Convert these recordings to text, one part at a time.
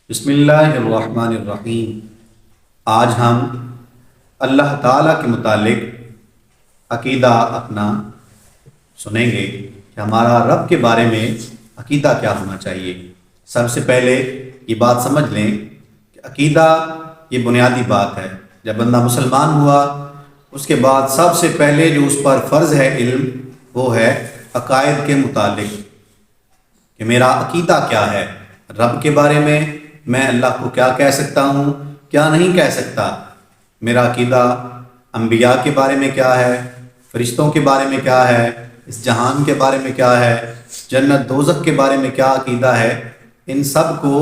بسم اللہ الرحمن الرحیم۔ آج ہم اللہ تعالیٰ کے متعلق عقیدہ اپنا سنیں گے کہ ہمارا رب کے بارے میں عقیدہ کیا ہونا چاہیے۔ سب سے پہلے یہ بات سمجھ لیں کہ عقیدہ یہ بنیادی بات ہے۔ جب بندہ مسلمان ہوا اس کے بعد سب سے پہلے جو اس پر فرض ہے علم، وہ ہے عقائد کے متعلق کہ میرا عقیدہ کیا ہے رب کے بارے میں اللہ کو کیا کہہ سکتا ہوں، کیا نہیں کہہ سکتا۔ میرا عقیدہ انبیاء کے بارے میں کیا ہے، فرشتوں کے بارے میں کیا ہے، اس جہان کے بارے میں کیا ہے، جنت دوزخ کے بارے میں کیا عقیدہ ہے۔ ان سب کو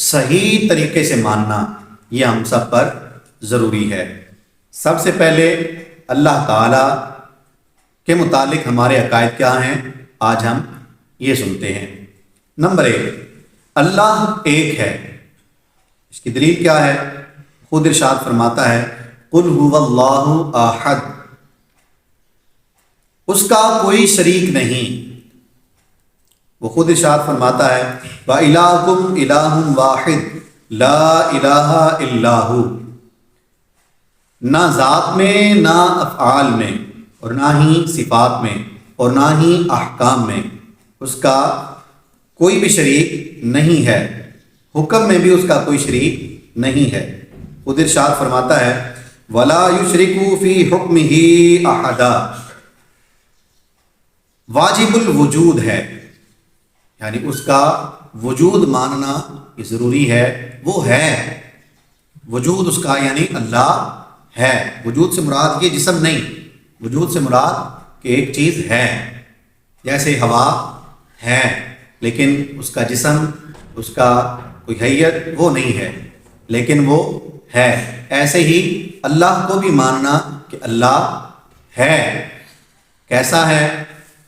صحیح طریقے سے ماننا یہ ہم سب پر ضروری ہے۔ سب سے پہلے اللہ تعالیٰ کے متعلق ہمارے عقائد کیا ہیں، آج ہم یہ سنتے ہیں۔ نمبر 1، اللہ ایک ہے۔ اس کی دلیل کیا ہے؟ خود ارشاد فرماتا ہے قُلْ هُوَ اللَّهُ أَحَدٌ، اس کا کوئی شریک نہیں۔ وہ خود ارشاد فرماتا ہے وَإِلَٰهُكُمْ إِلَٰهٌ وَاحِدٌ لَا إِلَٰهَ إِلَّا هُوَ، نہ ذات میں، نہ افعال میں، اور نہ ہی صفات میں، اور نہ ہی احکام میں اس کا کوئی بھی شریک نہیں ہے۔ حکم میں بھی اس کا کوئی شریک نہیں ہے۔ خود ارشاد فرماتا ہے وَلَا يُشْرِكُ فِي حُكْمِهِ أَحَدًا، واجب الوجود ہے، یعنی اس کا وجود ماننا یہ ضروری ہے۔ وہ ہے، وجود اس کا یعنی اللہ ہے۔ وجود سے مراد یہ جسم نہیں، وجود سے مراد کہ ایک چیز ہے، جیسے ہوا ہے لیکن اس کا جسم، اس کا کوئی حیت وہ نہیں ہے، لیکن وہ ہے۔ ایسے ہی اللہ کو بھی ماننا کہ اللہ ہے۔ کیسا ہے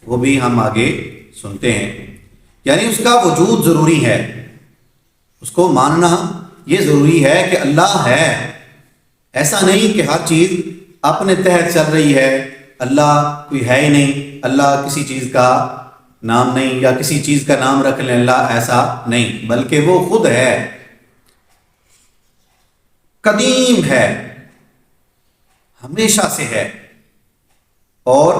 وہ بھی ہم آگے سنتے ہیں۔ یعنی اس کا وجود ضروری ہے، اس کو ماننا یہ ضروری ہے کہ اللہ ہے۔ ایسا نہیں کہ ہر چیز اپنے تحت چل رہی ہے، اللہ کوئی ہے ہی نہیں، اللہ کسی چیز کا نام نہیں، یا کسی چیز کا نام رکھ لیں اللہ، ایسا نہیں، بلکہ وہ خود ہے، قدیم ہے، ہمیشہ سے ہے، اور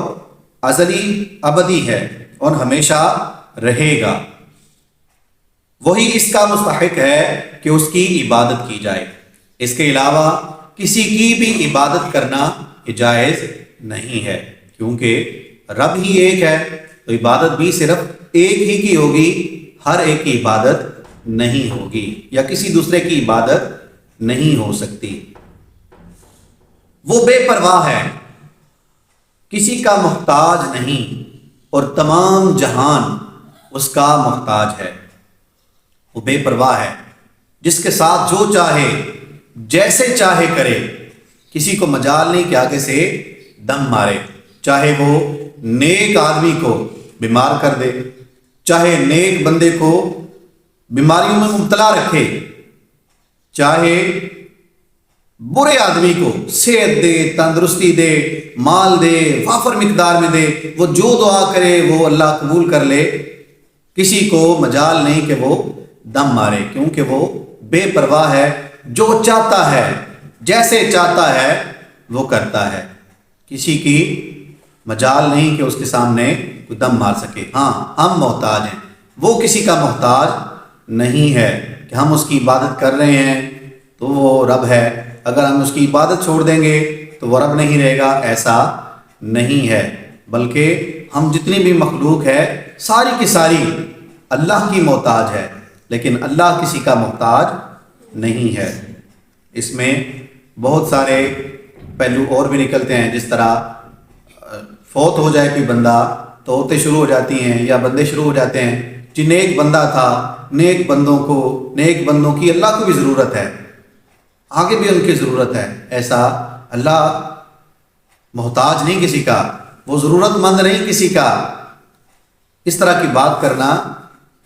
ازلی ابدی ہے، اور ہمیشہ رہے گا۔ وہی اس کا مستحق ہے کہ اس کی عبادت کی جائے۔ اس کے علاوہ کسی کی بھی عبادت کرنا جائز نہیں ہے، کیونکہ رب ہی ایک ہے تو عبادت بھی صرف ایک ہی کی ہوگی، ہر ایک کی عبادت نہیں ہوگی، یا کسی دوسرے کی عبادت نہیں ہو سکتی۔ وہ بے پرواہ ہے، کسی کا محتاج نہیں، اور تمام جہان اس کا محتاج ہے۔ وہ بے پرواہ ہے، جس کے ساتھ جو چاہے جیسے چاہے کرے، کسی کو مجال نہیں کہ آگے سے دم مارے۔ چاہے وہ نیک آدمی کو بیمار کر دے، چاہے نیک بندے کو بیماریوں میں مبتلا رکھے، چاہے برے آدمی کو صحت دے، تندرستی دے، مال دے، وافر مقدار میں دے، وہ جو دعا کرے وہ اللہ قبول کر لے۔ کسی کو مجال نہیں کہ وہ دم مارے، کیونکہ وہ بے پرواہ ہے، جو چاہتا ہے جیسے چاہتا ہے وہ کرتا ہے۔ کسی کی مجال نہیں کہ اس کے سامنے کوئی دم مار سکے۔ ہاں، ہم محتاج ہیں، وہ کسی کا محتاج نہیں ہے کہ ہم اس کی عبادت کر رہے ہیں تو وہ رب ہے، اگر ہم اس کی عبادت چھوڑ دیں گے تو وہ رب نہیں رہے گا، ایسا نہیں ہے۔ بلکہ ہم جتنی بھی مخلوق ہے ساری کی ساری اللہ کی محتاج ہے، لیکن اللہ کسی کا محتاج نہیں ہے۔ اس میں بہت سارے پہلو اور بھی نکلتے ہیں، جس طرح فوت ہو جائے کوئی بندہ تو عورتیں شروع ہو جاتی ہیں، یا بندے شروع ہو جاتے ہیں جی نیک بندہ تھا، نیک بندوں کی اللہ کو بھی ضرورت ہے، آگے بھی ان کی ضرورت ہے۔ ایسا اللہ محتاج نہیں کسی کا، وہ ضرورت مند نہیں کسی کا۔ اس طرح کی بات کرنا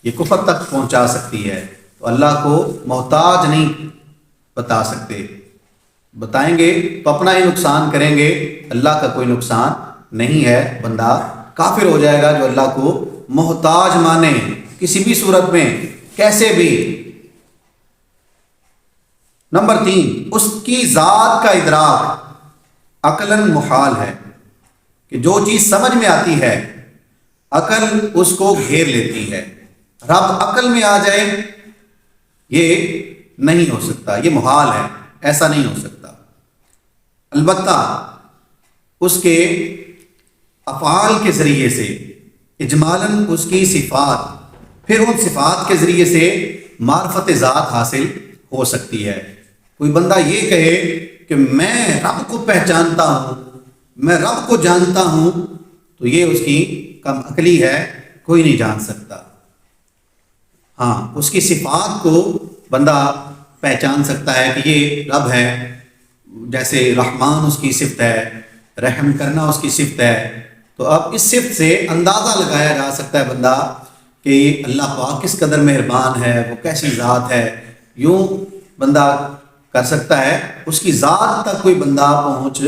یہ کفر تک پہنچا سکتی ہے۔ تو اللہ کو محتاج نہیں بتا سکتے، بتائیں گے تو اپنا ہی نقصان کریں گے، اللہ کا کوئی نقصان نہیں ہے۔ بندہ کافر ہو جائے گا جو اللہ کو محتاج مانے کسی بھی صورت میں، کیسے بھی۔ نمبر 3، اس کی ذات کا ادراک عقلاً محال ہے، کہ جو چیز سمجھ میں آتی ہے عقل اس کو گھیر لیتی ہے، رب عقل میں آ جائے یہ نہیں ہو سکتا، یہ محال ہے، ایسا نہیں ہو سکتا۔ البتہ اس کے افعال کے ذریعے سے اجمالاً اس کی صفات، پھر ان صفات کے ذریعے سے معرفت ذات حاصل ہو سکتی ہے۔ کوئی بندہ یہ کہے کہ میں رب کو پہچانتا ہوں، میں رب کو جانتا ہوں، تو یہ اس کی کم عقلی ہے، کوئی نہیں جان سکتا۔ ہاں، اس کی صفات کو بندہ پہچان سکتا ہے کہ یہ رب ہے، جیسے رحمان اس کی صفت ہے، رحم کرنا اس کی صفت ہے، تو اب اس صفت سے اندازہ لگایا جا سکتا ہے بندہ کہ اللہ پاک کس قدر مہربان ہے، وہ کیسی ذات ہے، یوں بندہ کر سکتا ہے۔ اس کی ذات تک کوئی بندہ پہنچ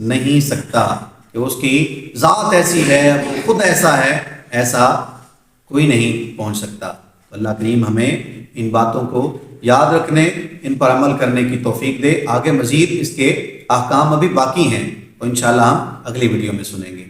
نہیں سکتا کہ اس کی ذات ایسی ہے، وہ خود ایسا ہے، ایسا کوئی نہیں پہنچ سکتا۔ اللہ کریم ہمیں ان باتوں کو یاد رکھنے، ان پر عمل کرنے کی توفیق دے۔ آگے مزید اس کے احکام ابھی باقی ہیں، اور انشاءاللہ ہم اگلی ویڈیو میں سنیں گے۔